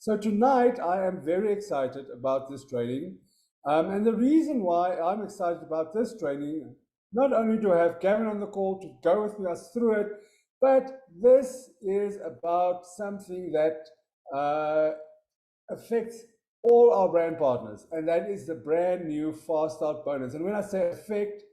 So tonight I am very excited about this training. And the reason why I'm excited about this training, not only to have Gavin on the call to go with us through it, but this is about something that affects all our brand partners, and that is the brand new Fast Start bonus. And when I say affect,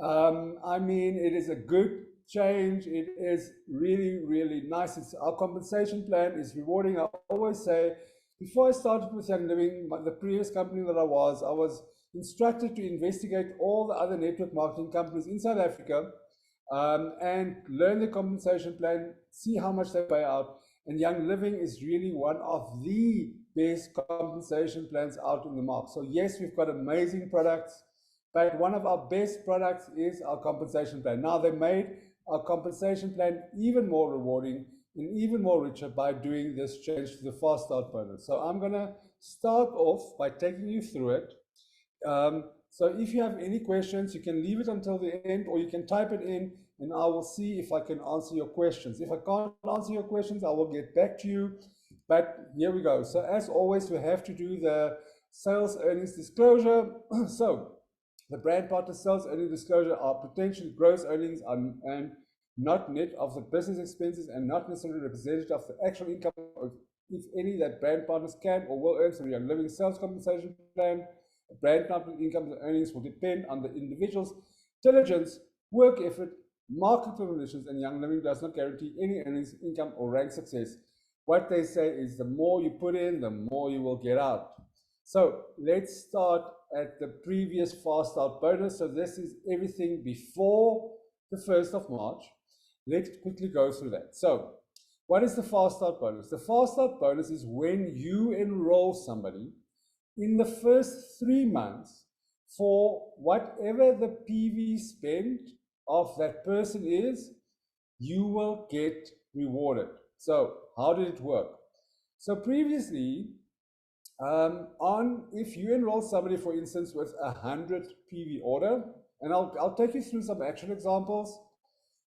I mean it is a good change. It is really, really nice. Our compensation plan is rewarding. I always say, before I started with Young Living, the previous company that I was instructed to investigate all the other network marketing companies in South Africa and learn the compensation plan, see how much they pay out. And Young Living is really one of the best compensation plans out in the market. So yes, we've got amazing products, but one of our best products is our compensation plan. Now, they made our compensation plan even more rewarding and even more richer by doing this change to the Fast Start bonus. So I'm going to start off by taking you through it. So if you have any questions, you can leave it until the end, or you can type it in, and I will see if I can answer your questions. If I can't answer your questions, I will get back to you. But here we go. So as always, we have to do the sales earnings disclosure. So the brand partner sales earnings disclosure are potential gross earnings and not net of the business expenses, and not necessarily representative of the actual income, if any, that brand partners can or will earn through Young Living sales compensation plan. Brand partner income and earnings will depend on the individual's diligence, work effort, market conditions, and Young Living does not guarantee any earnings, income, or rank success. What they say is the more you put in, the more you will get out. So let's start at the previous Fast Start bonus. So this is everything before the 1st of March. Let's quickly go through that. So what is the Fast Start bonus? The Fast Start bonus is when you enroll somebody in the first 3 months for whatever the PV spend of that person is, you will get rewarded. So how did it work? So previously, if you enroll somebody, for instance, with 100 PV order, and I'll take you through some actual examples,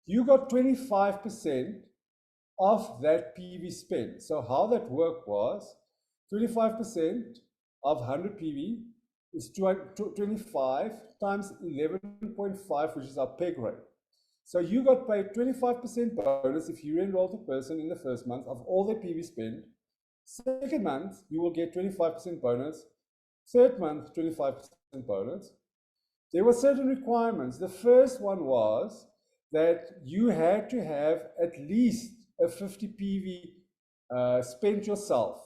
you got 25% of that PV spend. So how that worked was 25% of 100 PV is 25 times 11.5, which is our peg rate. So you got paid 25% bonus if you enrolled a person in the first month of all their PV spend. Second month, you will get 25% bonus. Third month, 25% bonus. There were certain requirements. The first one was that you had to have at least a 50 PV spent yourself.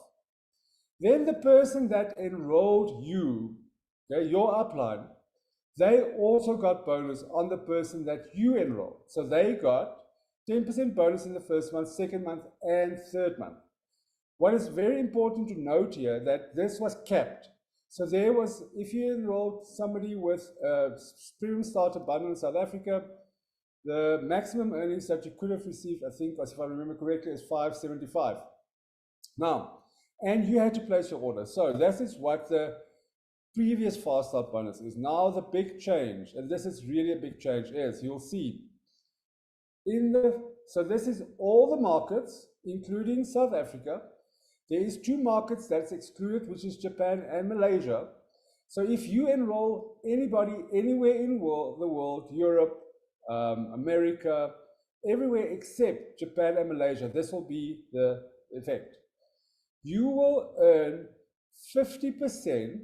Then the person that enrolled you, okay, your upline, they also got bonus on the person that you enrolled. So they got 10% bonus in the first month, second month, and third month. What is very important to note here, that this was capped. So there was, if you enrolled somebody with a premium starter bundle in South Africa, the maximum earnings that you could have received, I think, if I remember correctly, is 575. Now, and you had to place your order. So that is what the previous Fast Start bonus is. Now the big change, and this is really a big change, is you'll see so this is all the markets, including South Africa. There is 2 markets that's excluded, which is Japan and Malaysia. So if you enroll anybody anywhere in the world, Europe, America, everywhere except Japan and Malaysia, this will be the effect. You will earn 50%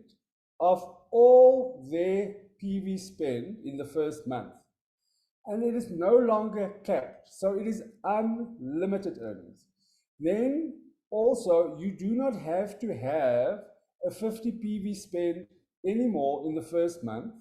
of all their PV spend in the first month. And it is no longer capped, so it is unlimited earnings. Then also, you do not have to have a 50 PV spend anymore in the first month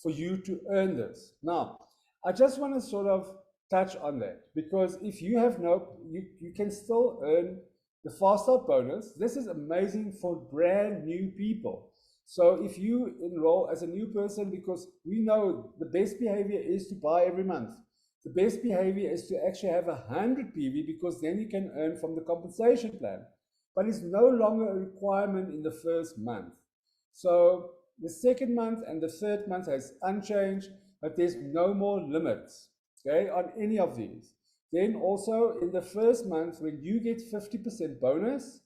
for you to earn this. Now, I just want to sort of touch on that, because if you have you can still earn the Fast Start bonus. This is amazing for brand new people. So if you enroll as a new person, because we know the best behavior is to buy every month. The best behavior is to actually have 100 PV, because then you can earn from the compensation plan. But it's no longer a requirement in the first month. So the second month and the third month has unchanged, but there's no more limits, okay, on any of these. Then also in the first month, when you get 50% bonus,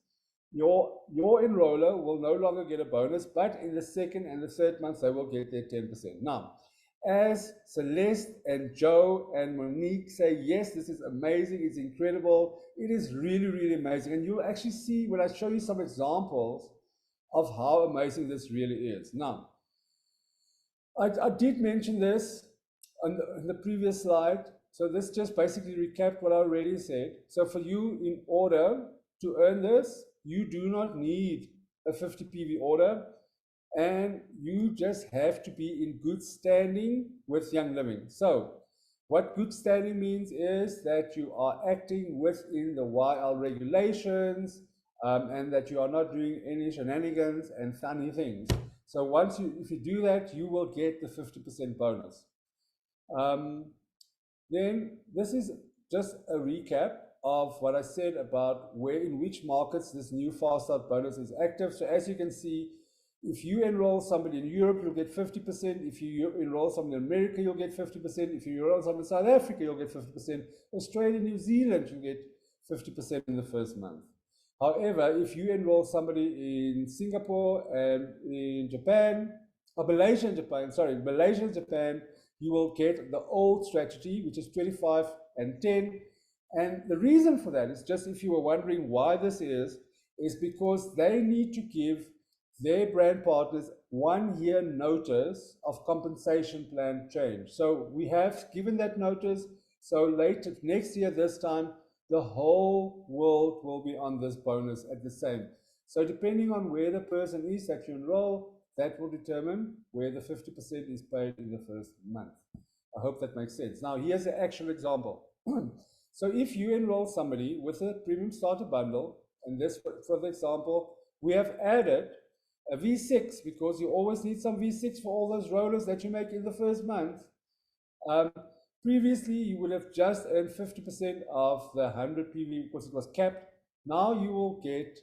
your enroller will no longer get a bonus, but in the second and the third month, they will get their 10%. Now, as Celeste and Joe and Monique say, yes, this is amazing, it's incredible, it is really, really amazing. And you'll actually see when I show you some examples of how amazing this really is. Now, I did mention this on the previous slide. So this just basically recapped what I already said. So for you, in order to earn this, you do not need a 50 PV order, and you just have to be in good standing with Young Living. So what good standing means is that you are acting within the YL regulations, and that you are not doing any shenanigans and funny things. So if you do that, you will get the 50% bonus. Then this is just a recap of what I said about in which markets this new fast start bonus is active. So as you can see, if you enroll somebody in Europe, you'll get 50%. If you enroll someone in America, you'll get 50%. If you enroll someone in South Africa, you'll get 50%. Australia, New Zealand, you get 50% in the first month. However, if you enroll somebody in Singapore and in Japan, or Malaysia and Japan, you will get the old strategy, which is 25 and 10. And the reason for that is, just if you were wondering why this is because they need to give their brand partners 1 year notice of compensation plan change. So we have given that notice. So later, next year, this time, the whole world will be on this bonus at the same. So depending on where the person is that you enroll, that will determine where the 50% is paid in the first month. I hope that makes sense. Now, here's an actual example. So if you enroll somebody with a premium starter bundle, and this, for the example, we have added a V6, because you always need some V6 for all those rollers that you make in the first month. Previously, you would have just earned 50% of the 100 PV because it was capped. Now you will get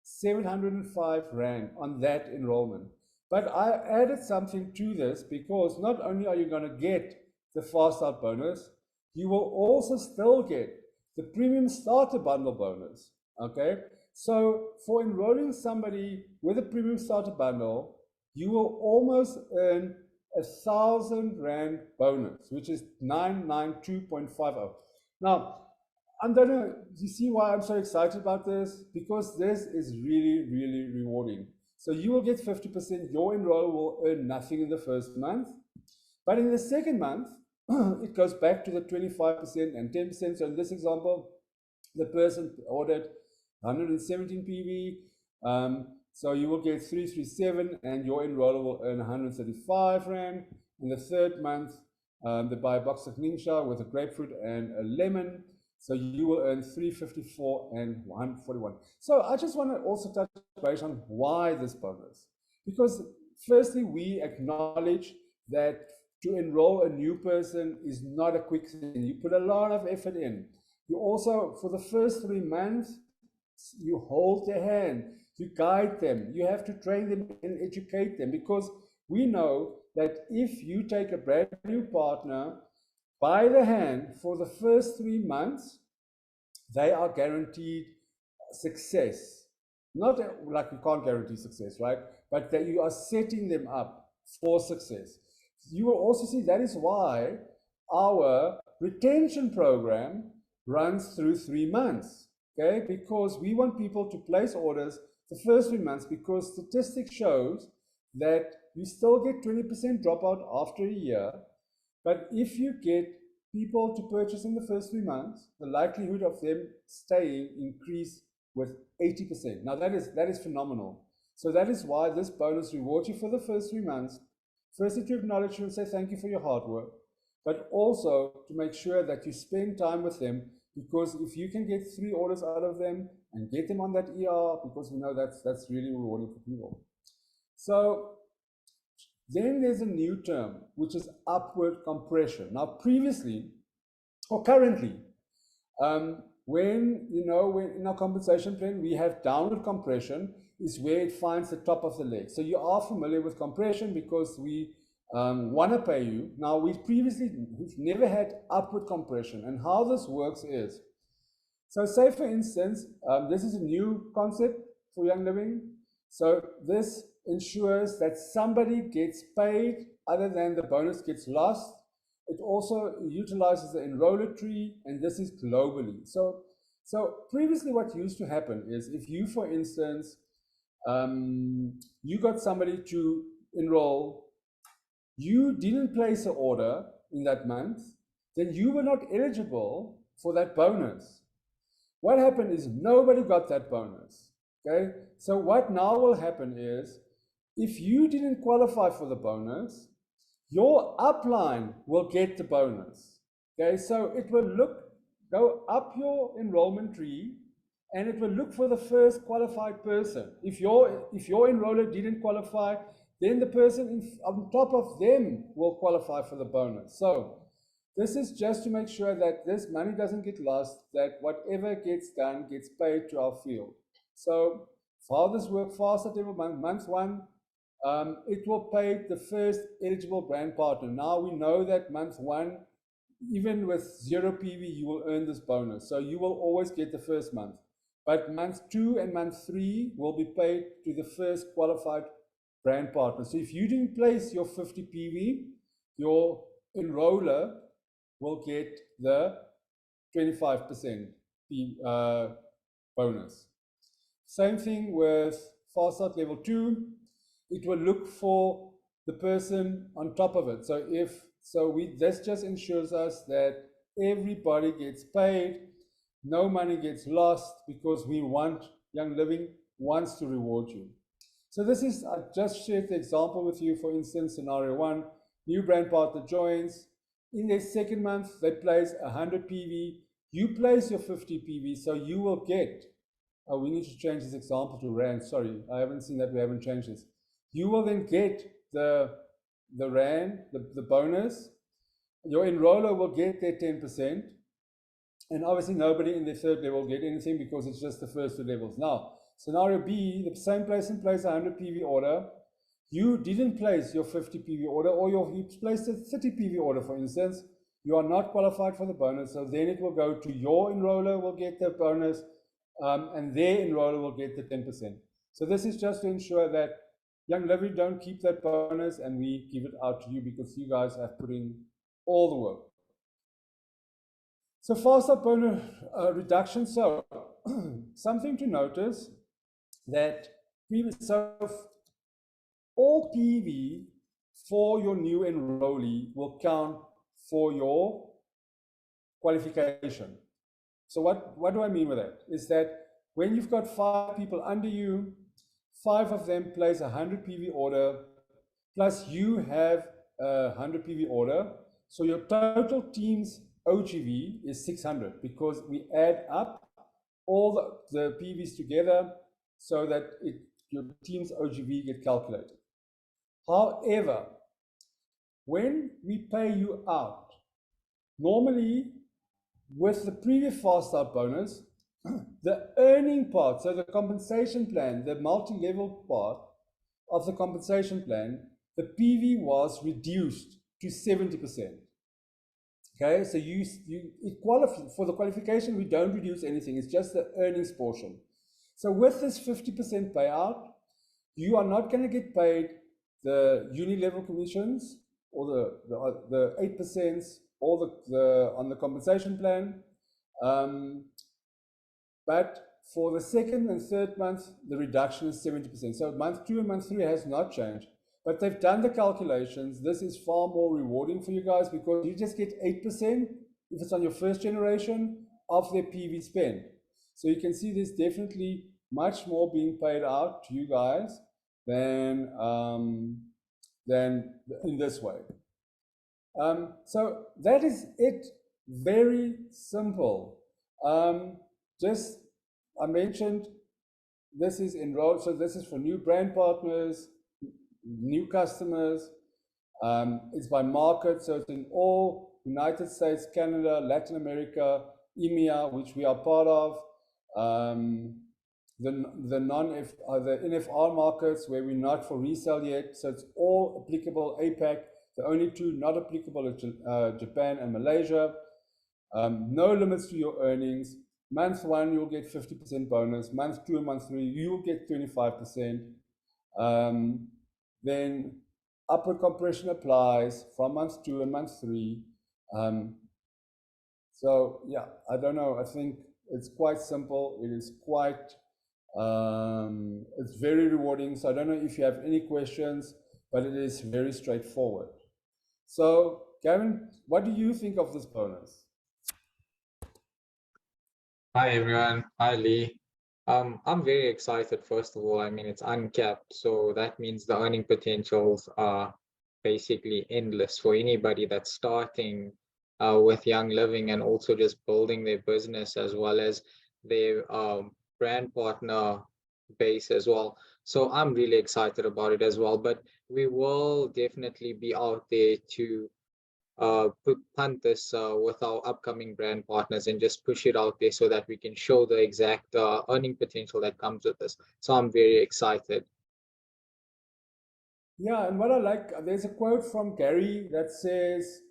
705 Rand on that enrollment. But I added something to this, because not only are you going to get the fast start bonus, you will also still get the premium starter bundle bonus. Okay, so for enrolling somebody with a premium starter bundle, you will almost earn 1,000 Rand bonus, which is 992.50. Now, you see why I'm so excited about this? Because this is really, really rewarding. So you will get 50%, your enroller will earn nothing in the first month. But in the second month, it goes back to the 25% and 10%. So in this example, the person ordered 117 PV. So you will get 337, and your enroller will earn 135 Rand. In the third month, they buy a box of Ningxia with a grapefruit and a lemon. So you will earn 354 and 141. So I just want to also touch base on why this bonus. Because firstly, we acknowledge that to enroll a new person is not a quick thing. You put a lot of effort in. You also, for the first 3 months, you hold their hand, you guide them, you have to train them and educate them, because we know that if you take a brand new partner by the hand for the first 3 months, they are guaranteed success. Not like you can't guarantee success, right? But that you are setting them up for success. You will also see that is why our retention program runs through 3 months. Okay, because we want people to place orders the first 3 months, because statistics shows that you still get 20% dropout after a year. But if you get people to purchase in the first 3 months, the likelihood of them staying increase with 80%. Now that is phenomenal. So that is why this bonus rewards you for the first 3 months. Firstly, to acknowledge you and say thank you for your hard work, but also to make sure that you spend time with them, because if you can get 3 orders out of them and get them on that ER, because we know that's really rewarding for people. So then there's a new term, which is upward compression. Now previously, or currently, when in our compensation plan we have downward compression, is where it finds the top of the leg. So you are familiar with compression because we want to pay you. Now we've never had upward compression, and how this works is, so say for instance, this is a new concept for Young Living. So this ensures that somebody gets paid other than the bonus gets lost. It also utilizes the enroller tree, and this is globally. So previously what used to happen is if you, for instance, you got somebody to enroll, you didn't place an order in that month, then you were not eligible for that bonus. What happened is nobody got that bonus. Okay, so what now will happen is if you didn't qualify for the bonus, your upline will get the bonus. Okay, so it will go up your enrollment tree, and it will look for the first qualified person. If your enroller didn't qualify, then the person on top of them will qualify for the bonus. So this is just to make sure that this money doesn't get lost, that whatever gets done gets paid to our field. So fathers work faster every month. Month one, it will pay the first eligible brand partner. Now we know that month one, even with 0 PV, you will earn this bonus. So you will always get the first month. But month 2 and month 3 will be paid to the first qualified brand partner. So if you didn't place your 50 PV, your enroller will get the 25% bonus. Same thing with Fast Start Level 2. It will look for the person on top of it. This just ensures us that everybody gets paid, no money gets lost, because we want Young Living wants to reward you. So this is, I just shared the example with you. For instance, scenario 1, new brand partner joins. In their second month, they place 100 PV. You place your 50 PV, so you will get, we need to change this example to Rand. Sorry, I haven't seen that, we haven't changed this. You will then get the Rand, the bonus. Your enroller will get their 10%. And obviously nobody in the third level will get anything because it's just the first 2 levels. Now, scenario B, the same person placed a 100 PV order. You didn't place your 50 PV order, or you placed a 30 PV order, for instance. You are not qualified for the bonus, so then it will go to your enroller will get the bonus, and their enroller will get the 10%. So this is just to ensure that Young Living don't keep that bonus and we give it out to you because you guys have put in all the work. So Fast Start bonus reduction. So something to notice that all PV for your new enrollee will count for your qualification. So what do I mean with that? Is that when you've got 5 people under you, 5 of them place a 100 PV order, plus you have a 100 PV order. So your total team's OGV is 600 because we add up all the PVs together so that your team's OGV get calculated. However, when we pay you out, normally with the previous Fast Start bonus, the earning part, so the compensation plan, the multi-level part of the compensation plan, the PV was reduced to 70%. Okay, so it qualifies for the qualification. We don't reduce anything; it's just the earnings portion. So with this 50% payout, you are not going to get paid the uni-level commissions or the 8% or the on the compensation plan. But for the second and third month, the reduction is 70%. So month 2 and month 3 has not changed. But they've done the calculations. This is far more rewarding for you guys because you just get 8% if it's on your first generation of their PV spend. So you can see there's definitely much more being paid out to you guys than in this way. So that is it. Very simple. I mentioned this is enrolled. So this is for new brand partners, new customers. It's by market, so it's in all United States, Canada, Latin America, EMEA, which we are part of, the NFR markets where we're not for resale yet, so it's all applicable. APAC, the only 2 not applicable are Japan and Malaysia. No limits to your earnings. month 1, you'll get 50% bonus. Month 2 and month 3, you'll get 25%. Then upward compression applies from month 2 and month 3. So yeah, I don't know. I think it's quite simple. It is quite, it's very rewarding. So I don't know if you have any questions, but it is very straightforward. So Gavin, what do you think of this bonus? Hi everyone. Hi Lee. I'm very excited. First of all, I mean it's uncapped, so that means the earning potentials are basically endless for anybody that's starting with Young Living and also just building their business as well as their brand partner base as well. So I'm really excited about it as well. But we will definitely be out there to punt this with our upcoming brand partners and just push it out there so that we can show the exact earning potential that comes with this. So I'm very excited. Yeah, and what I like, there's a quote from Gary that says,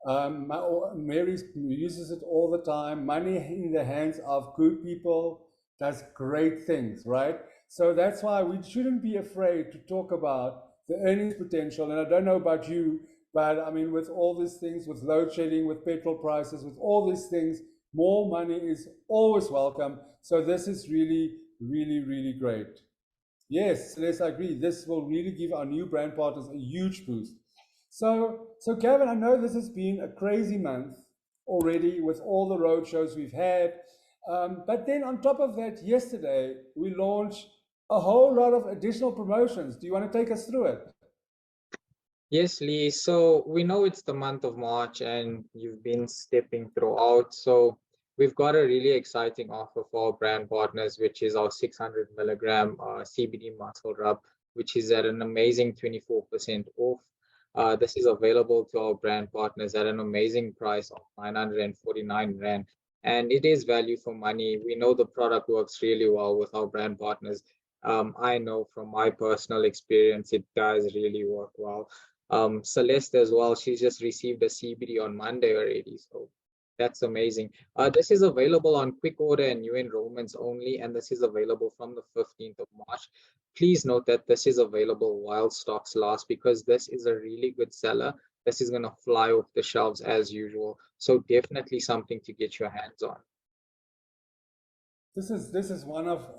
Mary uses it all the time, money in the hands of good people does great things, right? So that's why we shouldn't be afraid to talk about the earnings potential. And I don't know about you, but I mean, with all these things, with load shedding, with petrol prices, with all these things, more money is always welcome. So this is really, really, really great. Yes, Celeste, I agree. This will really give our new brand partners a huge boost. So Gavin, I know this has been a crazy month already with all the road shows we've had. But then on top of that, yesterday we launched a whole lot of additional promotions. Do you want to take us through it? Yes, Lee. So we know it's the month of March and you've been stepping throughout. So we've got a really exciting offer for our brand partners, which is our 600 milligram CBD muscle rub, which is at an amazing 24% off. This is available to our brand partners at an amazing price of 949 Rand. And it is value for money. We know the product works really well with our brand partners. I know from my personal experience, it does really work well. Celeste as well, she's just received a CBD on Monday already, so that's amazing. This is available on quick order and new enrollments only, and this is available from the 15th of March. Please note that this is available while stocks last because this is a really good seller. This is going to fly off the shelves as usual, so definitely something to get your hands on. This is one of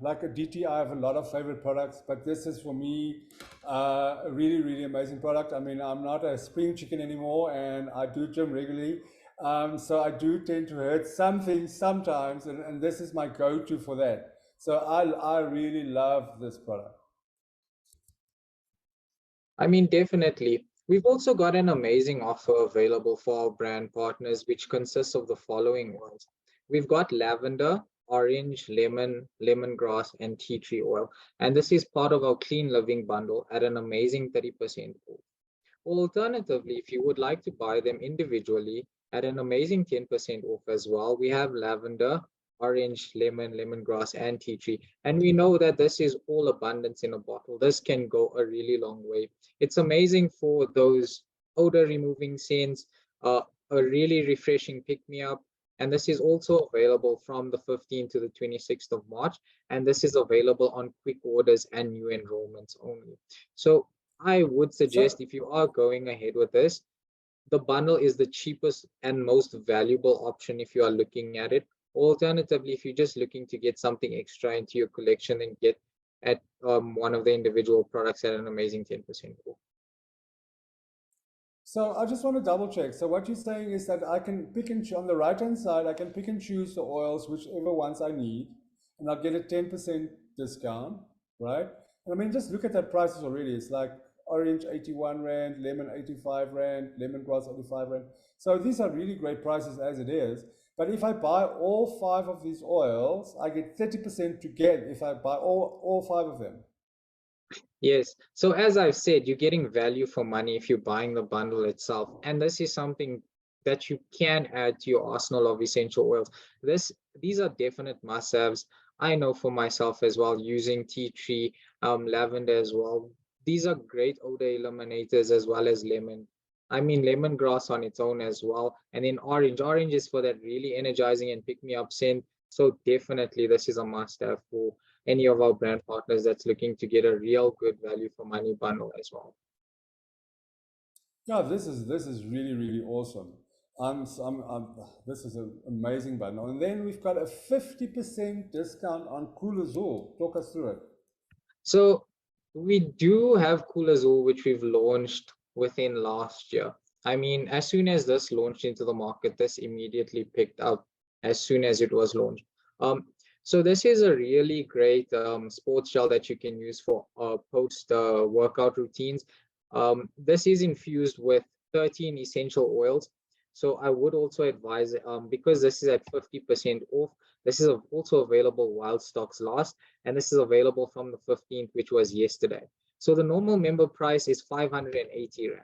like a DT. I have a lot of favorite products, but this is for me a really really amazing product. I mean, I'm not a spring chicken anymore, and I do gym regularly, so I do tend to hurt some things sometimes, and this is my go-to for that. So I really love this product. I mean, definitely. We've also got an amazing offer available for our brand partners, which consists of the following ones. We've got lavender, orange, lemon, lemongrass, and tea tree oil. And this is part of our clean living bundle at an amazing 30% off. Alternatively, if you would like to buy them individually at an amazing 10% off as well, we have lavender, orange, lemon, lemongrass, and tea tree. And we know that this is all abundance in a bottle. This can go a really long way. It's amazing for those odor removing scents, a really refreshing pick me up. And this is also available from the 15th to the 26th of March. And this is available on quick orders and new enrollments only. So I would So suggest if you are going ahead with this, the bundle is the cheapest and most valuable option if you are looking at it. Alternatively, if you're just looking to get something extra into your collection, then get at one of the individual products at an amazing 10% off. So I just want to double check. So what you're saying is that I can pick and choose on the right hand side, I can pick and choose the oils, whichever ones I need, and I'll get a 10% discount, right? And I mean, just look at that prices already. It's like orange 81 Rand, lemon 85 Rand, lemongrass 85 Rand. So these are really great prices as it is. But if I buy all 5 of these oils, I get 30% to get if I buy all 5 of them. Yes. So as I've said, you're getting value for money if you're buying the bundle itself. And this is something that you can add to your arsenal of essential oils. These are definite must-haves. I know for myself as well, using tea tree, lavender as well. These are great odor eliminators as well as lemon. I mean, lemongrass on its own as well. And then orange. Orange is for that really energizing and pick me up scent. So definitely this is a must have for any of our brand partners that's looking to get a real good value for money bundle as well. Yeah, this is really really awesome. This is an amazing bundle, and then we've got a 50% discount on Cool Azul. Talk us through it. So we do have Cool Azul, which we've launched within last year. I mean, as soon as this launched into the market, this immediately picked up as soon as it was launched. So this is a really great sports gel that you can use for post workout routines. This is infused with 13 essential oils. So I would also advise, because this is at 50% off, this is also available while stocks last, and this is available from the 15th, which was yesterday. So the normal member price is 580 Rand.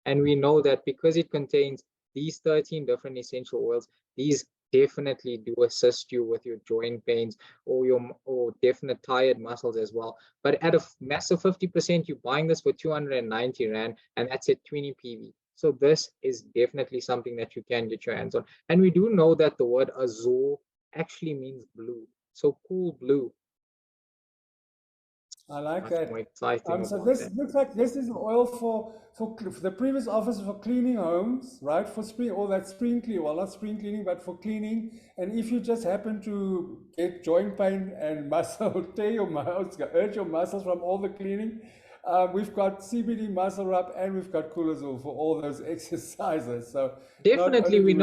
And we know that because it contains these 13 different essential oils, these definitely do assist you with your joint pains or definite tired muscles as well. But at a massive 50%, you're buying this for 290 Rand, and that's at 20 PV. So this is definitely something that you can get your hands on. And we do know that the word azul actually means blue. So cool blue. I like Much that. more exciting So about this that. looks like this is oil for the previous office for cleaning homes, right? For spring, all that spring clean, well, not spring cleaning, but for cleaning. And if you just happen to get joint pain and muscle tear your muscles, hurt your muscles from all the cleaning, we've got CBD muscle rub and we've got Cool Azul for all those exercises. So not Definitely, only we do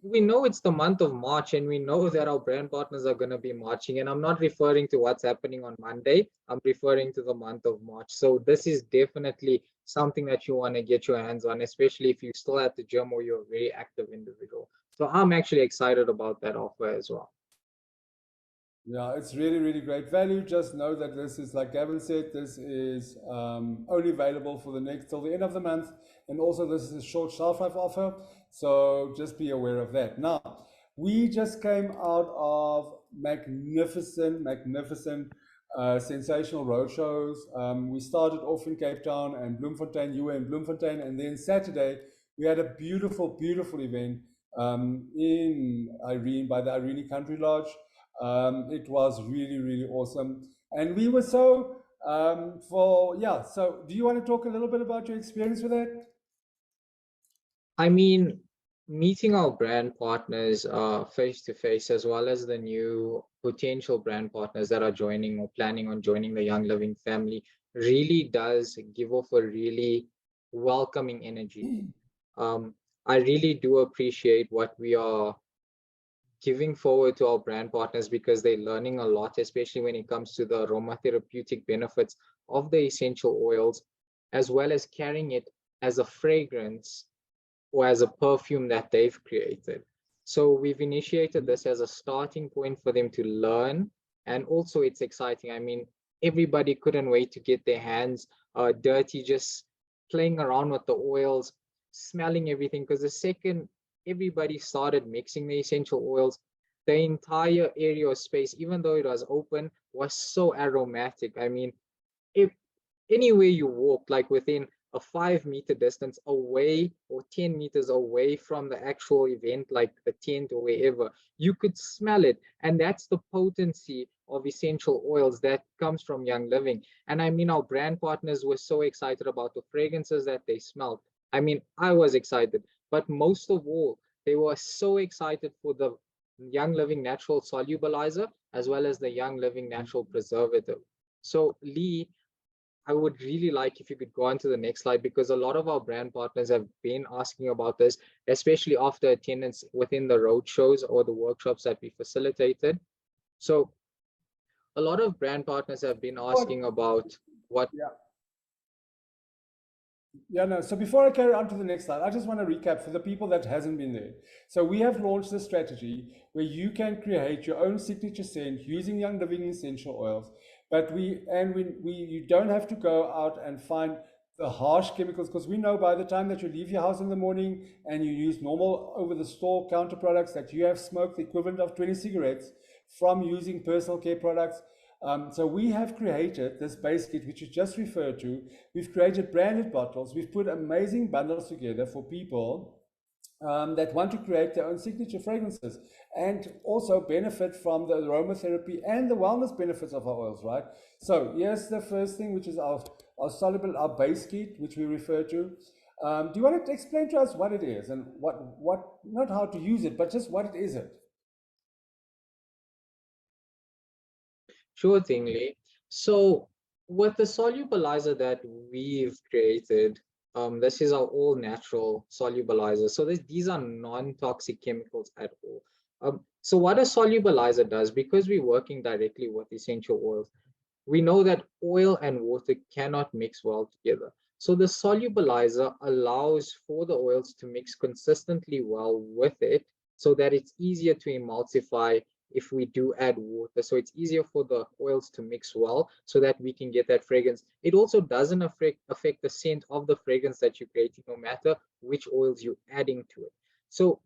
we know help. it's the month of March, and we know that our brand partners are going to be marching. And I'm not referring to what's happening on Monday. I'm referring to the month of March. So this is definitely something that you want to get your hands on, especially if you're still at the gym or you're a very active individual. So I'm actually excited about that offer as well. Yeah, it's really, really great value. Just know that this is, like Gavin said, this is only available for the next till the end of the month. And also this is a short shelf life offer. So just be aware of that. Now, we just came out of magnificent, sensational roadshows. We started off in Cape Town and Bloemfontein. You were in Bloemfontein. And then Saturday, we had a beautiful event in Irene by the Irene Country Lodge. It was really, really awesome. And we were so, so do you want to talk a little bit about your experience with it? I mean, meeting our brand partners face to face, as well as the new potential brand partners that are joining or planning on joining the Young Living family, really does give off a really welcoming energy. I really do appreciate what we are giving forward to our brand partners, because they're learning a lot, especially when it comes to the aromatherapeutic benefits of the essential oils, as well as carrying it as a fragrance or as a perfume that they've created. So we've initiated this as a starting point for them to learn. And also it's exciting. I mean, everybody couldn't wait to get their hands dirty, just playing around with the oils, smelling everything. Because the second everybody started mixing the essential oils, the entire area of space, even though it was open, was so aromatic. I mean, if anywhere you walk, like within a 5 meter distance away or 10 meters away from the actual event, like the tent or wherever, you could smell it. And that's the potency of essential oils that comes from Young Living. And I mean, our brand partners were so excited about the fragrances that they smelled. I mean, I was excited, but most of all, they were so excited for the Young Living natural solubilizer, as well as the Young Living natural preservative. So Lee, I would really like if you could go on to the next slide, because a lot of our brand partners have been asking about this, especially after attendance within the road shows or the workshops that we facilitated. So a lot of brand partners have been asking about what. Yeah. Yeah, no. So before I carry on to the next slide, I just want to recap for the people that hasn't been there. So we have launched this strategy where you can create your own signature scent using Young Living essential oils, but you don't have to go out and find the harsh chemicals, because we know by the time that you leave your house in the morning and you use normal over the store counter products, that you have smoked the equivalent of 20 cigarettes from using personal care products. So we have created this base kit, which you just referred to. We've created branded bottles. We've put amazing bundles together for people that want to create their own signature fragrances and also benefit from the aromatherapy and the wellness benefits of our oils, right? So here's the first thing, which is our soluble, our base kit, which we refer to. Do you want to explain to us what it is and what not how to use it, but just what it is? Sure thing, Lee. So with the solubilizer that we've created, this is our all natural solubilizer. So these are non-toxic chemicals at all. So what a solubilizer does, because we're working directly with essential oils, we know that oil and water cannot mix well together. So the solubilizer allows for the oils to mix consistently well with it so that it's easier to emulsify if we do add water. So it's easier for the oils to mix well so that we can get that fragrance. It also doesn't affect the scent of the fragrance that you're creating, no matter which oils you're adding to it. So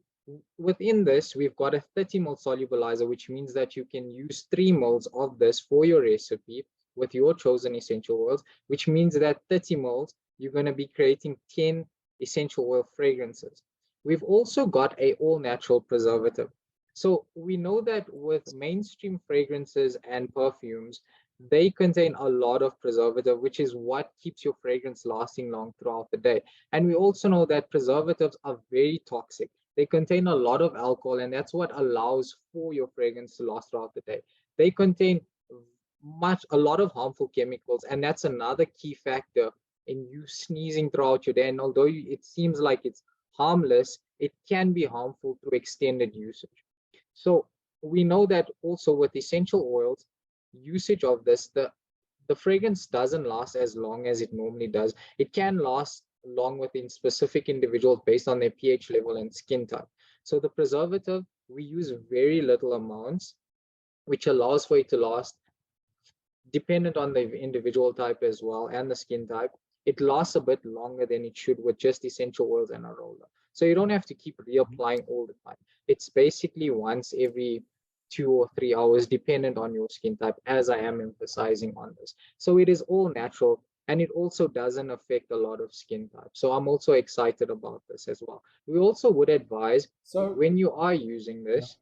within this, we've got a 30 ml solubilizer, which means that you can use 3 ml of this for your recipe with your chosen essential oils, which means that 30 ml, you're going to be creating 10 essential oil fragrances. We've also got a all-natural preservative. So we know that with mainstream fragrances and perfumes, they contain a lot of preservative, which is what keeps your fragrance lasting long throughout the day. And we also know that preservatives are very toxic. They contain a lot of alcohol, and that's what allows for your fragrance to last throughout the day. They contain a lot of harmful chemicals, and that's another key factor in you sneezing throughout your day. And although it seems like it's harmless, it can be harmful through extended usage. So we know that also with essential oils, usage of this, the fragrance doesn't last as long as it normally does. It can last long within specific individuals based on their pH level and skin type. So the preservative, we use very little amounts, which allows for it to last, dependent on the individual type as well and the skin type. It lasts a bit longer than it should with just essential oils and a roller. So you don't have to keep reapplying all the time. It's basically once every 2 or 3 hours, dependent on your skin type, as I am emphasizing on this. So it is all natural, and it also doesn't affect a lot of skin types. So I'm also excited about this as well. We also would advise, when you are using this,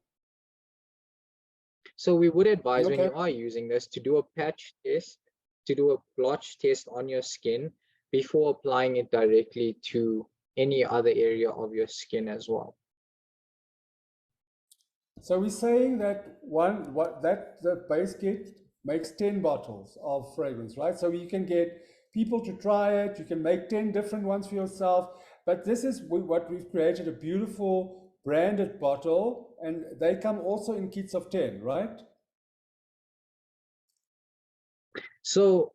so we would advise when you are using this to do a patch test, to do a blotch test on your skin before applying it directly to any other area of your skin as well. So we're saying that the base kit makes 10 bottles of fragrance, right? So you can get people to try it. You can make 10 different ones for yourself. But this is what we've created, a beautiful branded bottle, and they come also in kits of 10, right? So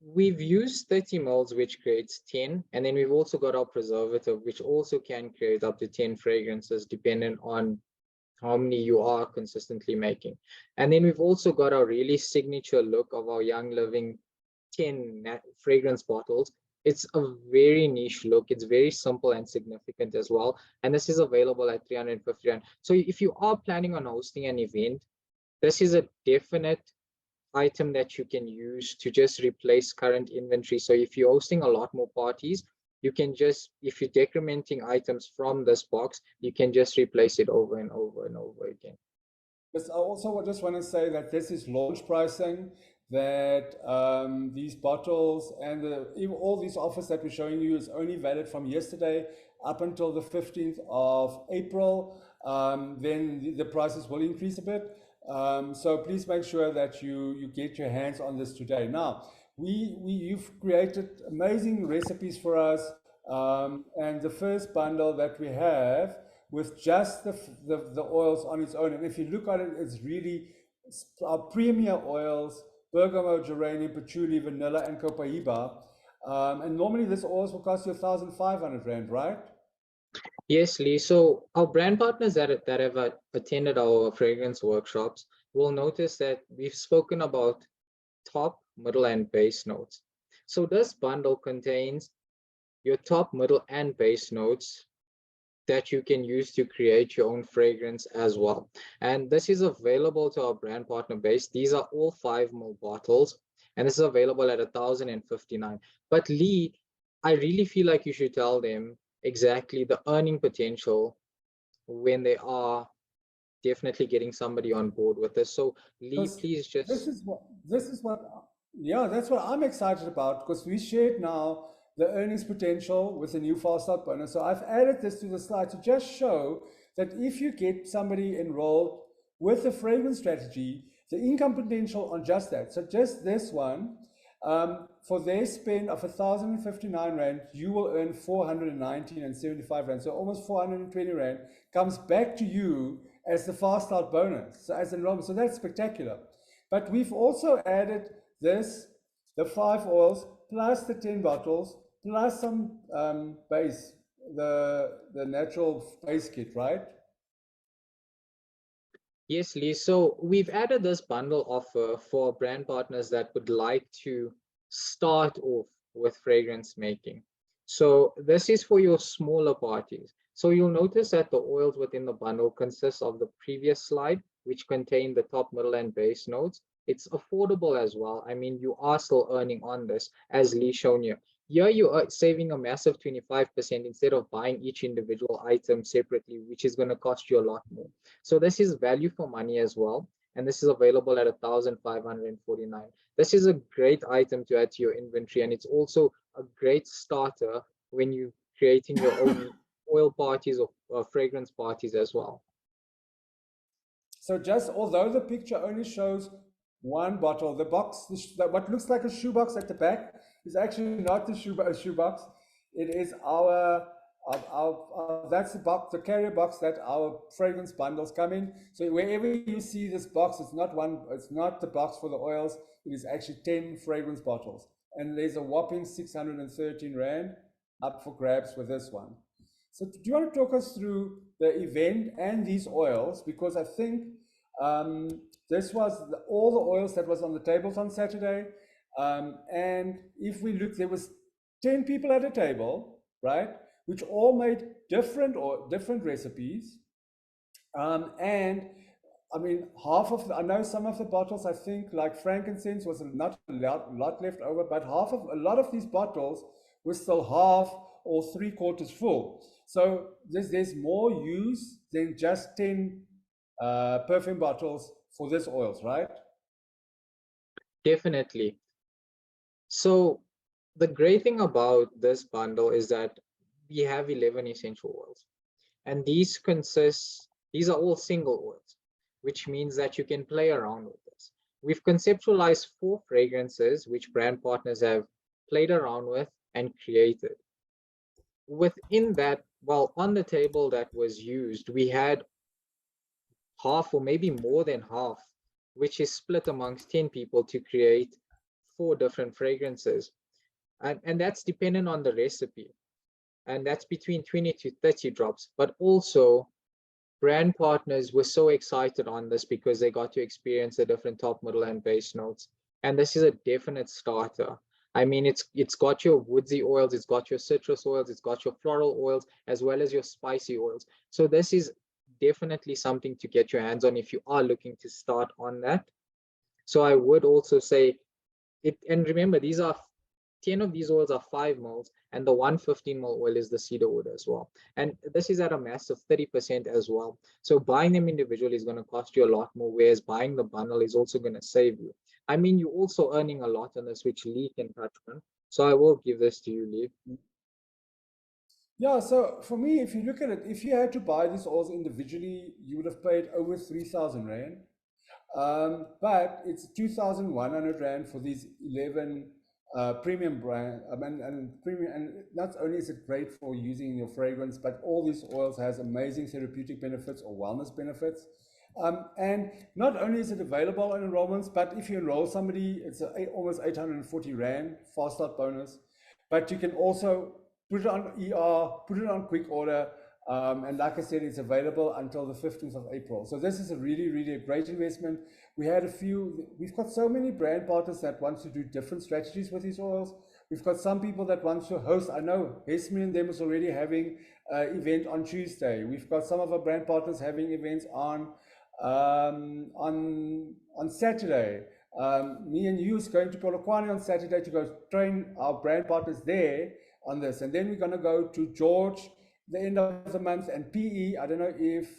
we've used 30 ml, which creates 10, and then we've also got our preservative, which also can create up to 10 fragrances, depending on how many you are consistently making. And then we've also got our really signature look of our Young Living 10 fragrance bottles. It's a very niche look. It's very simple and significant as well. And this is available at 350 Rand. So if you are planning on hosting an event, this is a definite item that you can use to just replace current inventory. So if you're hosting a lot more parties, you can just, if you're decrementing items from this box, you can just replace it over and over and over again. Yes, I also just want to say that this is launch pricing, that these bottles and all these offers that we're showing you is only valid from yesterday up until the 15th of April. Then the prices will increase a bit. So please make sure that you get your hands on this today. Now, you've created amazing recipes for us, and the first bundle that we have with just the oils on its own. And if you look at it, it's really our premier oils: bergamot, geranium, patchouli, vanilla, and copaíba. And normally this oils will cost you 1,500 Rand, right? Yes, Lee. So our brand partners that have attended our fragrance workshops will notice that we've spoken about top, middle, and base notes. So this bundle contains your top, middle, and base notes that you can use to create your own fragrance as well. And this is available to our brand partner base. These are all 5 ml bottles, and this is available at 1,059. But Lee, I really feel like you should tell them exactly the earning potential when they are definitely getting somebody on board with this. So Lee, Because please this just is what this is what yeah, that's what I'm excited about, because we shared now the earnings potential with the new fast start bonus. So I've added this to the slide to just show that if you get somebody enrolled with the fragrance strategy, the income potential on just that. So just this one, for their spend of 1,059 Rand, you will earn 419 and 75 Rand. So almost 420 Rand comes back to you as the fast start bonus, so as enrollment. So that's spectacular. But we've also added this, the 5 oils, plus the 10 bottles, plus some base, the natural base kit, right? Yes, Lee. So we've added this bundle offer for brand partners that would like to start off with fragrance making. So this is for your smaller parties. So you'll notice that the oils within the bundle consists of the previous slide, which contained the top, middle, and base notes. It's affordable as well. I mean, you are still earning on this, as Lee shown you. Here you are saving a massive 25% instead of buying each individual item separately, which is going to cost you a lot more. So this is value for money as well. And this is available at 1,549. This is a great item to add to your inventory. And it's also a great starter when you're creating your own oil parties or fragrance parties as well. So just although the picture only shows one bottle, the box, what looks like a shoebox at the back is actually not the shoebox. It is that's the box, the carrier box that our fragrance bundles come in. So wherever you see this box, it's not the box for the oils. It is actually 10 fragrance bottles, and there's a whopping 613 Rand up for grabs with this one. So do you want to talk us through the event and these oils? Because I think this was all the oils that was on the tables on Saturday. And if we look, there was 10 people at a table, right? Which all made different recipes. And I mean, I know some of the bottles, I think like frankincense was not a lot left over, but a lot of these bottles were still half or 3/4 full. So there's more use than just 10 perfume bottles for this oils, right? Definitely. So the great thing about this bundle is that we have 11 essential oils. And these are all single oils, which means that you can play around with this. We've conceptualized 4 fragrances which brand partners have played around with and created. Within that, well, on the table that was used, we had half or maybe more than half, which is split amongst 10 people to create 4 different fragrances. And that's dependent on the recipe. And that's between 20 to 30 drops. But also, brand partners were so excited on this because they got to experience the different top, middle, and base notes. And this is a definite starter. I mean, it's got your woodsy oils, it's got your citrus oils, it's got your floral oils, as well as your spicy oils. So this is definitely something to get your hands on if you are looking to start on that. So I would also say it, and remember, 10 of these oils are 5 ml, and the 115 ml oil is the cedar wood as well. And this is at a massive 30% as well. So buying them individually is going to cost you a lot more, whereas buying the bundle is also going to save you. I mean, you're also earning a lot on this, which Lee can touch on. So I will give this to you, Lee. Yeah, so for me, if you look at it, if you had to buy these oils individually, you would have paid over 3,000 Rand. But it's 2,100 Rand for these 11 premium brand. And premium, and not only is it great for using in your fragrance, but all these oils has amazing therapeutic benefits or wellness benefits. And not only is it available on enrollments, but if you enroll somebody, it's almost 840 Rand fast start bonus. But you can also put it on ER, put it on quick order. And like I said, it's available until the 15th of April. So this is a really, really a great investment. We had a few, we've got so many brand partners that want to do different strategies with these oils. We've got some people that want to host. I know Hesme and them is already having an event on Tuesday. We've got some of our brand partners having events on Saturday. Me and you is going to Polokwane on Saturday to go train our brand partners there on this. And then we're going to go to George the end of the month and PE. I don't know if,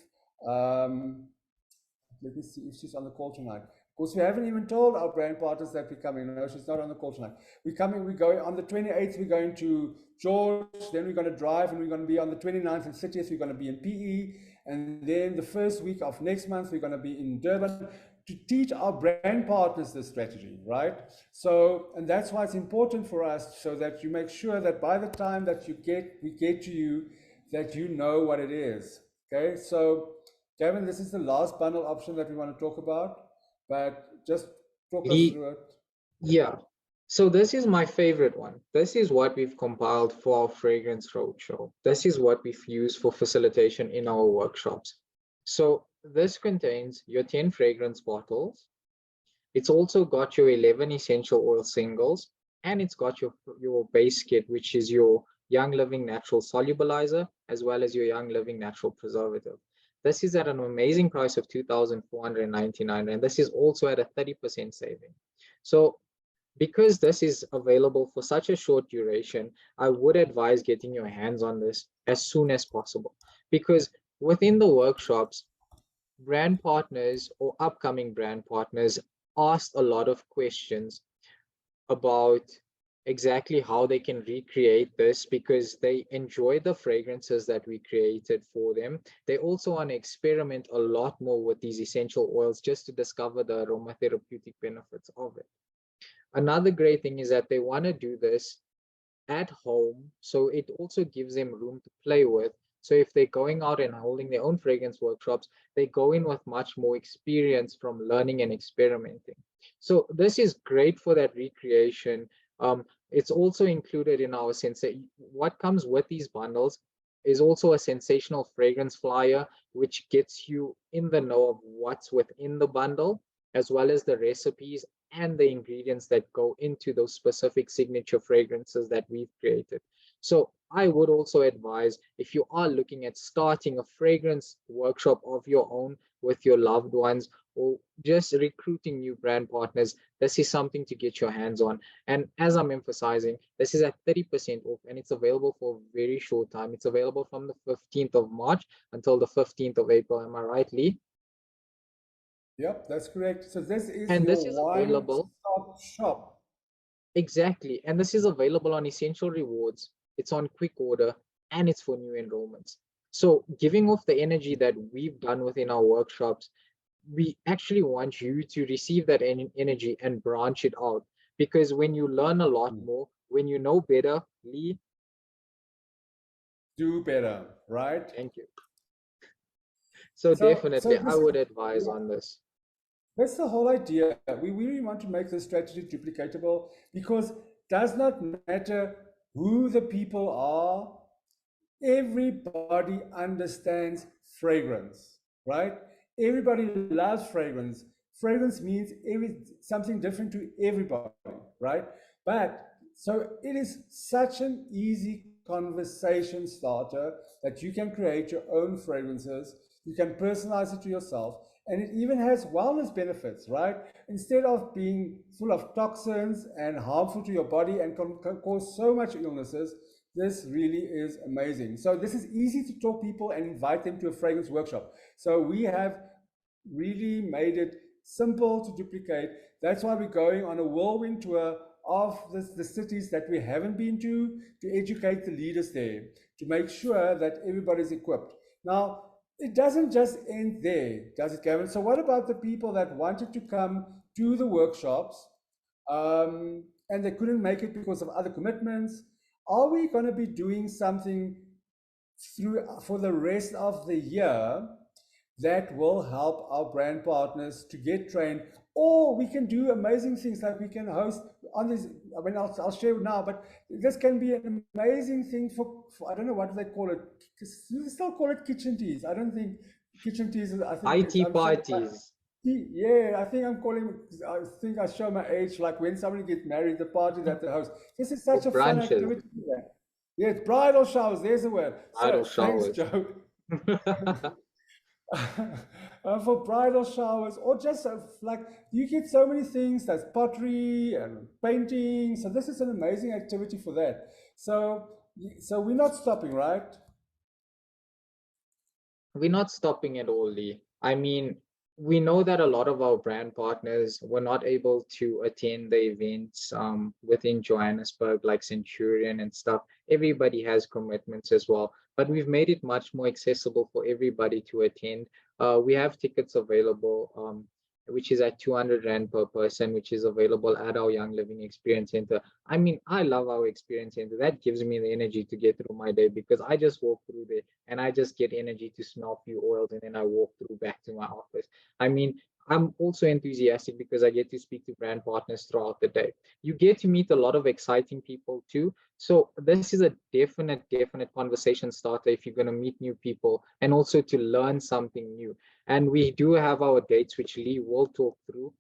let me see if she's on the call tonight. Of course, we haven't even told our brand partners that we're coming. No, she's not on the call tonight. We're going on the 28th, we're going to George, then we're going to drive, and we're going to be on the 29th and 30th, we're going to be in PE. And then the first week of next month, we're going to be in Durban to teach our brand partners this strategy, right? So, and that's why it's important for us, so that you make sure that by the time that we get to you, that you know what it is. Okay, so Gavin, this is the last bundle option that we want to talk about, but just talk us through it. Yeah. So this is my favorite one. This is what we've compiled for our Fragrance Roadshow. This is what we've used for facilitation in our workshops. So this contains your 10 fragrance bottles. It's also got your 11 essential oil singles, and it's got your base kit, which is your Young Living Natural Solubilizer, as well as your Young Living Natural Preservative. This is at an amazing price of 2,499, and this is also at a 30% saving. So because this is available for such a short duration, I would advise getting your hands on this as soon as possible, because within the workshops, brand partners or upcoming brand partners asked a lot of questions about exactly how they can recreate this, because they enjoy the fragrances that we created for them. They also want to experiment a lot more with these essential oils just to discover the aromatherapeutic benefits of it. Another great thing is that they want to do this at home, so it also gives them room to play with. So if they're going out and holding their own fragrance workshops, they go in with much more experience from learning and experimenting. So this is great for that recreation. It's also included in our what comes with these bundles is also a sensational fragrance flyer, which gets you in the know of what's within the bundle, as well as the recipes and the ingredients that go into those specific signature fragrances that we've created. So I would also advise, if you are looking at starting a fragrance workshop of your own with your loved ones, or just recruiting new brand partners, this is something to get your hands on. And as I'm emphasizing, this is at 30% off, and it's available for a very short time. It's available from the 15th of March until the 15th of April. Am I right, Lee? Yep, that's correct. So this is And your this is available. one-stop shop. Exactly. And this is available on Essential Rewards. It's on quick order, and it's for new enrollments. So giving off the energy that we've done within our workshops, we actually want you to receive that energy and branch it out. Because when you learn a lot more, when you know better, Lee. Do better, right? Thank you. So definitely, I would advise on this. That's the whole idea. We really want to make this strategy duplicatable, because it does not matter who the people are. Everybody understands fragrance, right? Everybody loves fragrance. Fragrance means something different to everybody, right? But so it is such an easy conversation starter that you can create your own fragrances. You can personalize it to yourself. And it even has wellness benefits, right? Instead of being full of toxins and harmful to your body and can cause so much illnesses, this really is amazing. So this is easy to talk people and invite them to a fragrance workshop. So we have really made it simple to duplicate. That's why we're going on a whirlwind tour of the cities that we haven't been to educate the leaders there, to make sure that everybody's equipped. Now, it doesn't just end there, does it, Gavin? So what about the people that wanted to come to the workshops and they couldn't make it because of other commitments? Are we going to be doing something for the rest of the year that will help our brand partners to get trained? Or we can do amazing things, like we can host on this. I mean, I'll share now, but this can be an amazing thing for I don't know, what do they call it? You still call it kitchen teas. I don't think kitchen teas is, I think IT parties. Yeah, I think I'm calling, I think I show my age, like when somebody gets married, the party that they host. This is Or such a fun brunches, activity. Yeah, it's bridal showers, there's the word. idle So thanks, showers. Joe. For bridal showers, or just like you get so many things. There's pottery and painting. So this is an amazing activity for that. So we're not stopping, right? We're not stopping at all, Lee. I mean, we know that a lot of our brand partners were not able to attend the events within Johannesburg, like Centurion and stuff. Everybody has commitments as well, but we've made it much more accessible for everybody to attend. We have tickets available, which is at 200 Rand per person, which is available at our Young Living Experience Center. I mean, I love our experience center. That gives me the energy to get through my day because I just walk through there and I just get energy to smell a few oils and then I walk through back to my office. I mean, I'm also enthusiastic because I get to speak to brand partners throughout the day. You get to meet a lot of exciting people too. So this is a definite conversation starter if you're going to meet new people and also to learn something new. And we do have our dates, which Lee will talk through,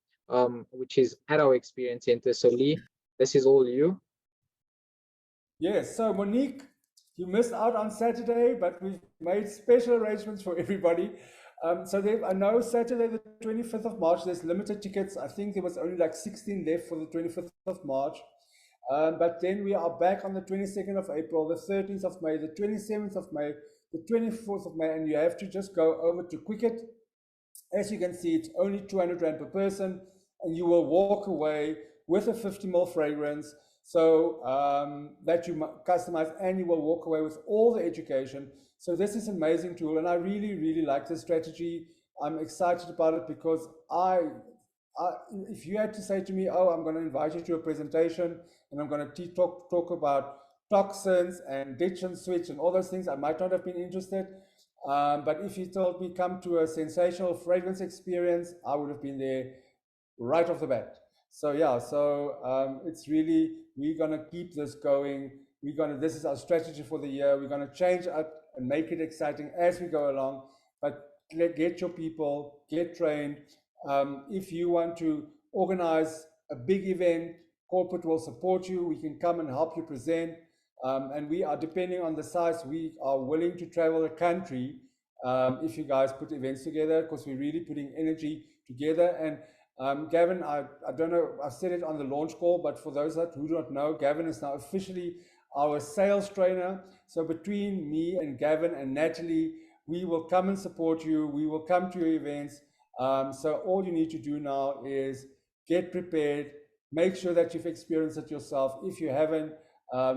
which is at our experience center. So Lee, this is all you. Yes, so Monique, you missed out on Saturday, but we've made special arrangements for everybody. I know Saturday, the 25th of March, there's limited tickets. I think there was only like 16 left for the 25th of March. But then we are back on the 22nd of April, the 13th of May, the 27th of May, the 24th of May, and you have to just go over to Quicket. As you can see, it's only 200 Rand per person, and you will walk away with a 50 ml fragrance. So that you customize, and you will walk away with all the education. So this is an amazing tool, and I really like this strategy. I'm excited about it because if you had to say to me, oh, I'm going to invite you to a presentation and I'm going to talk about toxins and ditch and switch and all those things, I might not have been interested. But if you told me come to a sensational fragrance experience, I would have been there right off the bat. So yeah, it's really, we're gonna keep this going. This is our strategy for the year. We're gonna change it and make it exciting as we go along. But get your people, get trained. If you want to organize a big event, corporate will support you. We can come and help you present. And we are, depending on the size, we are willing to travel the country if you guys put events together, because we're really putting energy together. And Gavin, I don't know, I said it on the launch call, but for those who don't know, Gavin is now officially our sales trainer. So between me and Gavin and Natalie, we will come and support you. We will come to your events. So all you need to do now is get prepared, make sure that you've experienced it yourself. If you haven't,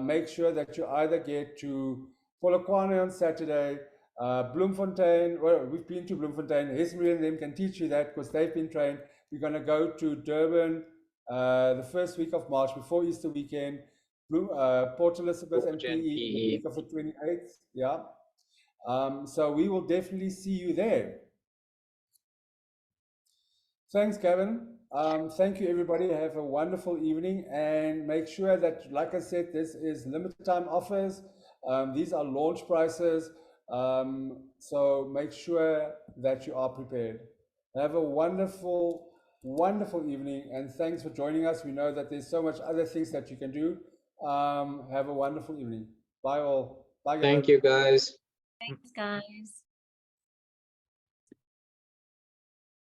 make sure that you either get to Polokwane on Saturday, Bloemfontein. Well, we've been to Bloemfontein. Hesbury and them can teach you that because they've been trained. We're going to go to Durban the first week of March before Easter weekend. Port Elizabeth and PE the week of the 28th. Yeah. So we will definitely see you there. Thanks, Gavin. Thank you, everybody. Have a wonderful evening, and make sure that, like I said, this is limited time offers. These are launch prices. So make sure that you are prepared. Have a wonderful evening, and thanks for joining us. We know that there's so much other things that you can do. Have a wonderful evening. Bye all. Bye, Gavin. Thank you, guys. Thanks, guys.